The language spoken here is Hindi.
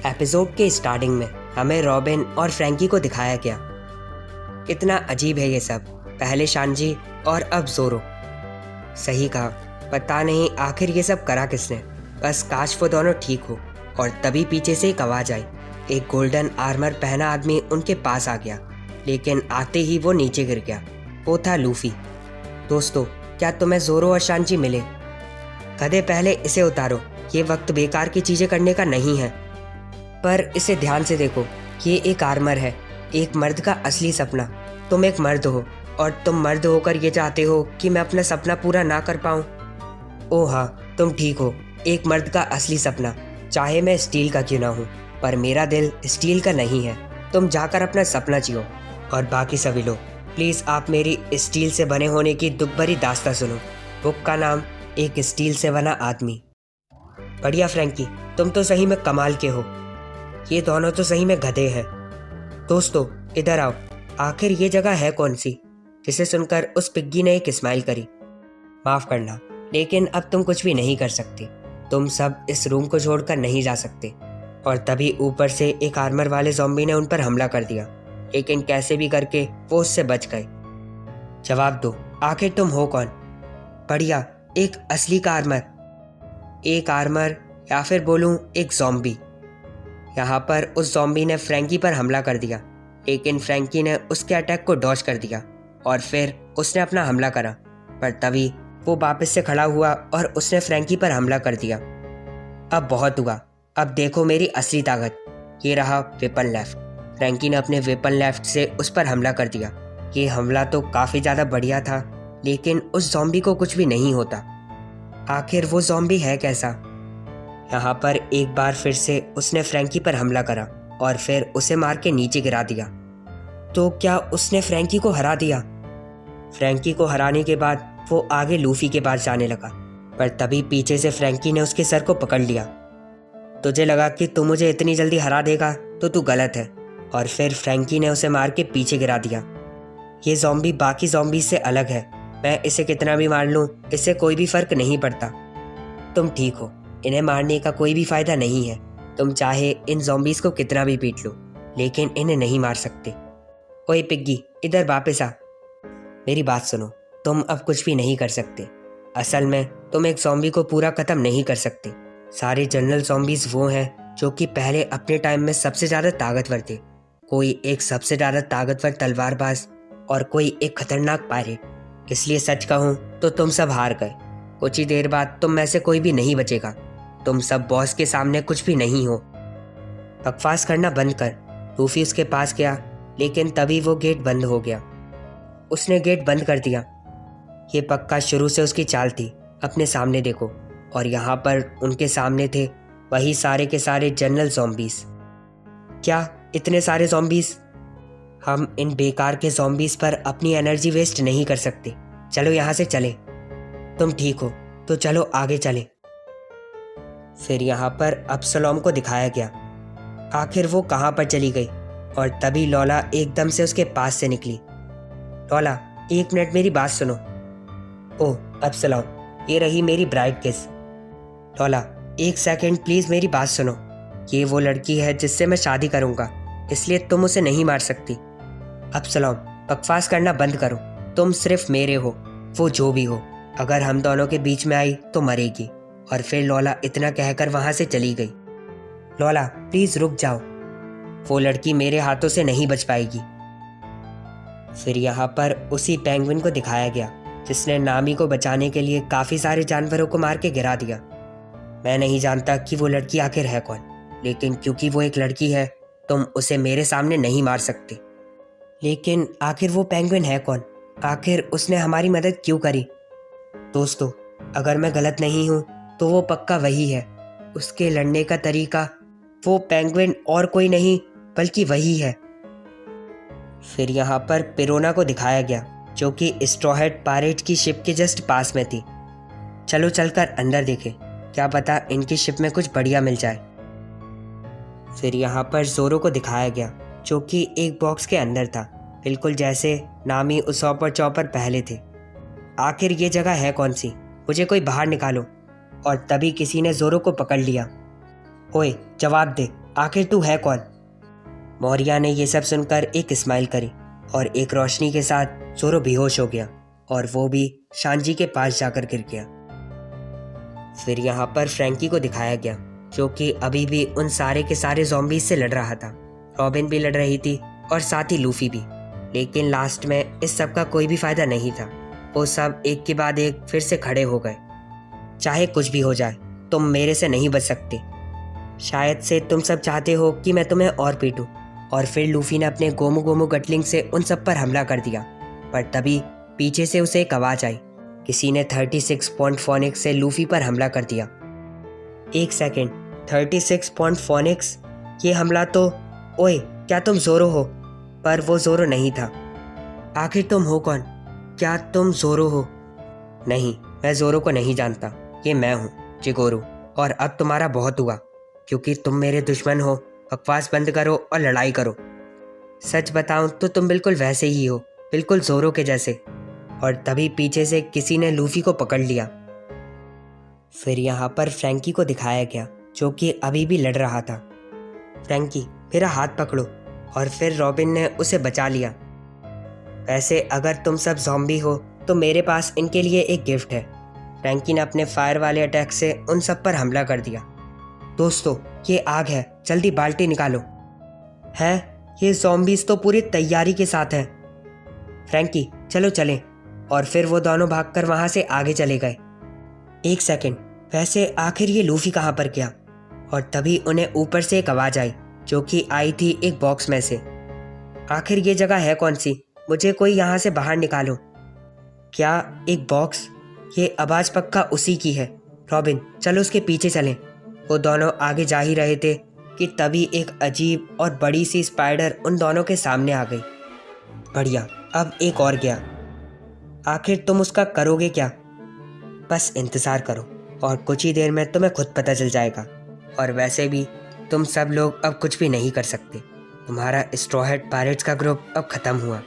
एपिसोड के स्टार्टिंग में हमें रॉबिन और फ्रैंकी को दिखाया गया। कितना अजीब है ये सब, पहले शानजी और अब जोरो। सही कहा, पता नहीं आखिर ये सब करा किसने। बस काश वो दोनों ठीक हो। और तभी पीछे से एक आवाज आई। एक गोल्डन आर्मर पहना आदमी उनके पास आ गया, लेकिन आते ही वो नीचे गिर गया। वो था लूफी। दोस्तों, क्या तुम्हें जोरो और शानजी मिले? कदे पहले इसे उतारो, ये वक्त बेकार की चीजें करने का नहीं है। पर इसे ध्यान से देखो, ये एक आर्मर है, एक मर्द का असली सपना। तुम एक मर्द हो और तुम मर्द होकर ये चाहते हो कि मैं अपना सपना पूरा ना कर पाऊँ। ओह हाँ, तुम ठीक हो, एक मर्द का असली सपना, चाहे मैं स्टील का क्यों ना हूँ, पर मेरा दिल स्टील का नहीं है। तुम जाकर अपना सपना जियो। और बाकी सभी लोग, प्लीज़ आप मेरी स्टील से बने होने की दुख भरी दास्तां सुनो। बुक का नाम एक स्टील से बना आदमी। बढ़िया फ्रैंकी, तुम तो सही में कमाल के हो। ये दोनों तो सही में गधे हैं। दोस्तों इधर आओ, आखिर ये जगह है कौन सी? जिसे सुनकर उस पिग्गी ने एक स्माइल करी। माफ करना, लेकिन अब तुम कुछ भी नहीं कर सकते। तुम सब इस रूम को छोड़कर नहीं जा सकते। और तभी ऊपर से एक आर्मर वाले ज़ॉम्बी ने उन पर हमला कर दिया, लेकिन कैसे भी करके वो उससे बच गए। जवाब दो, आखिर तुम हो कौन? बढ़िया, एक असली का आर्मर। एक आर्मर या फिर बोलूं एक ज़ॉम्बी। यहाँ पर उस ज़ॉम्बी ने फ्रैंकी पर हमला कर दिया, लेकिन फ्रैंकी ने उसके अटैक को डॉज कर दिया और फिर उसने अपना हमला करा। पर तभी वो वापस से खड़ा हुआ और उसने फ्रैंकी पर हमला कर दिया। अब बहुत हुआ, अब देखो मेरी असली ताकत। ये रहा वेपन लेफ्ट। फ्रैंकी ने अपने वेपन लेफ्ट से उस पर हमला कर दिया। ये हमला तो काफ़ी ज़्यादा बढ़िया था, लेकिन उस ज़ॉम्बी को कुछ भी नहीं होता। आखिर वो ज़ॉम्बी है कैसा? यहाँ पर एक बार फिर से उसने फ्रैंकी पर हमला करा और फिर उसे मार के नीचे गिरा दिया। तो क्या उसने फ्रैंकी को हरा दिया? फ्रैंकी को हराने के बाद वो आगे लूफी के पास जाने लगा, पर तभी पीछे से फ्रैंकी ने उसके सर को पकड़ लिया। तुझे लगा कि तू मुझे इतनी जल्दी हरा देगा, तो तू गलत है। और फिर फ्रैंकी ने उसे मार के पीछे गिरा दिया। ये ज़ॉम्बी बाकी ज़ॉम्बी से अलग है। मैं इसे कितना भी मार लूँ, इससे कोई भी फर्क नहीं पड़ता। तुम ठीक हो, इन्हें मारने का कोई भी फायदा नहीं है। तुम चाहे इन ज़ॉम्बीज़ को कितना भी पीट लो, लेकिन इन्हें नहीं मार सकते। ओए पिग्गी, इधर वापस आ। मेरी बात सुनो, तुम अब कुछ भी नहीं कर सकते। असल में तुम एक ज़ॉम्बी को पूरा ख़त्म नहीं कर सकते। सारे जनरल ज़ॉम्बीज़ वो हैं जो कि पहले अपने टाइम में सबसे ज़्यादा ताकतवर थे। कोई एक सबसे ज़्यादा ताकतवर तलवारबाज और कोई एक खतरनाक पायरेट। इसलिए सच कहूँ तो तुम सब हार गए। कुछ ही देर बाद तुम में से कोई भी नहीं बचेगा। तुम सब बॉस के सामने कुछ भी नहीं हो। बकवास करना बंद कर। लूफी उसके पास गया, लेकिन तभी वो गेट बंद हो गया। उसने गेट बंद कर दिया। ये पक्का शुरू से उसकी चाल थी। अपने सामने देखो, और यहाँ पर उनके सामने थे वही सारे के सारे जनरल ज़ॉम्बीज़। क्या इतने सारे ज़ॉम्बीज़? हम इन बेकार के ज़ॉम्बीज़ पर अपनी एनर्जी वेस्ट नहीं कर सकते। चलो यहाँ से चले। तुम ठीक हो तो चलो आगे चले। फिर यहाँ पर अब्सलोम को दिखाया गया। आखिर वो कहाँ पर चली गई? और तभी लौला एकदम से उसके पास से निकली। लौला, एक मिनट मेरी बात सुनो। ओह अब्सलोम, ये रही मेरी ब्राइड किस। लौला, एक सेकंड प्लीज़ मेरी बात सुनो। ये वो लड़की है जिससे मैं शादी करूँगा, इसलिए तुम उसे नहीं मार सकती। अब्सलोम, बकवास करना बंद करो। तुम सिर्फ मेरे हो, वो जो भी हो। अगर हम दोनों के बीच में आई तो मरेगी। और फिर लौला इतना कहकर वहाँ से चली गई। लौला प्लीज़ रुक जाओ, वो लड़की मेरे हाथों से नहीं बच पाएगी। फिर यहाँ पर उसी पेंगुइन को दिखाया गया जिसने नामी को बचाने के लिए काफ़ी सारे जानवरों को मार के गिरा दिया। मैं नहीं जानता कि वो लड़की आखिर है कौन, लेकिन क्योंकि वो एक लड़की है, तुम उसे मेरे सामने नहीं मार सकते। लेकिन आखिर वो पेंगुइन है कौन? आखिर उसने हमारी मदद क्यों करी? दोस्तों, अगर मैं गलत नहीं हूँ तो वो पक्का वही है। उसके लड़ने का तरीका, वो पेंगुइन और कोई नहीं बल्कि वही है। फिर यहाँ पर पिरोना को दिखाया गया, जो कि स्ट्रॉहेड पायरेट की शिप के जस्ट पास में थी। चलो चलकर अंदर देखें, क्या पता इनकी शिप में कुछ बढ़िया मिल जाए। फिर यहाँ पर जोरो को दिखाया गया, जो कि एक बॉक्स के अंदर था, बिल्कुल जैसे नामी उसॉप और चॉपर पहले थे। आखिर ये जगह है कौन सी? मुझे कोई बाहर निकालो। और तभी किसी ने जोरो को पकड़ लिया। ओए जवाब दे, आखिर तू है कौन? मौर्या ने यह सब सुनकर एक स्माइल करी और एक रोशनी के साथ जोरो बेहोश हो गया और वो भी शानजी के पास जाकर गिर गया। फिर यहाँ पर फ्रैंकी को दिखाया गया जो कि अभी भी उन सारे के सारे ज़ॉम्बीज से लड़ रहा था। रॉबिन भी लड़ रही थी और साथ ही लूफी भी, लेकिन लास्ट में इस सब का कोई भी फायदा नहीं था। वो सब एक के बाद एक फिर से खड़े हो गए। चाहे कुछ भी हो जाए, तुम मेरे से नहीं बच सकते। शायद से तुम सब चाहते हो कि मैं तुम्हें और पीटूं। और फिर लूफी ने अपने गोमू गोमू गटलिंग से उन सब पर हमला कर दिया, पर तभी पीछे से उसे एक आवाज़ आई। किसी ने 36 पॉइंट फोनिक्स से लूफी पर हमला कर दिया। एक सेकेंड, 36 पॉइंट फोनिक्स? ये हमला तो... ओए, क्या तुम जोरो हो? पर वो जोरो नहीं था। आखिर तुम हो कौन? क्या तुम जोरो हो? नहीं, मैं जोरो को नहीं जानता। ये मैं हूँ चिगोरू, और अब तुम्हारा बहुत हुआ, क्योंकि तुम मेरे दुश्मन हो। बकवास बंद करो और लड़ाई करो। सच बताऊं तो तुम बिल्कुल वैसे ही हो, बिल्कुल जोरो के जैसे। और तभी पीछे से किसी ने लूफी को पकड़ लिया। फिर यहाँ पर फ्रैंकी को दिखाया गया जो कि अभी भी लड़ रहा था। फ्रैंकी, मेरा हाथ पकड़ो। और फिर रॉबिन ने उसे बचा लिया। वैसे अगर तुम सब ज़ॉम्बी हो तो मेरे पास इनके लिए एक गिफ्ट है। फ्रैंकी ने अपने फायर वाले अटैक से उन सब पर हमला कर दिया। दोस्तों, ये आग है, जल्दी बाल्टी निकालो। है, ये ज़ॉम्बीज़ तो पूरी तैयारी के साथ हैं। फ्रैंकी, चलो चलें। और फिर वो दोनों भागकर वहाँ से आगे चले गए। एक सेकंड, वैसे आखिर ये लूफी कहाँ पर गया? और तभी उन्हें ऊपर से एक आवाज़ आई जो कि आई थी एक बॉक्स में से। आखिर ये जगह है कौन सी? मुझे कोई यहाँ से बाहर निकालो। क्या एक बॉक्स? ये आवाज़ पक्का उसी की है। रॉबिन, चलो उसके पीछे चलें। वो दोनों आगे जा ही रहे थे कि तभी एक अजीब और बड़ी सी स्पाइडर उन दोनों के सामने आ गई। बढ़िया, अब एक और गया। आखिर तुम उसका करोगे क्या? बस इंतज़ार करो और कुछ ही देर में तुम्हें खुद पता चल जाएगा। और वैसे भी तुम सब लोग अब कुछ भी नहीं कर सकते। तुम्हारा स्ट्रॉ हैट पायरेट्स का ग्रुप अब ख़त्म हुआ।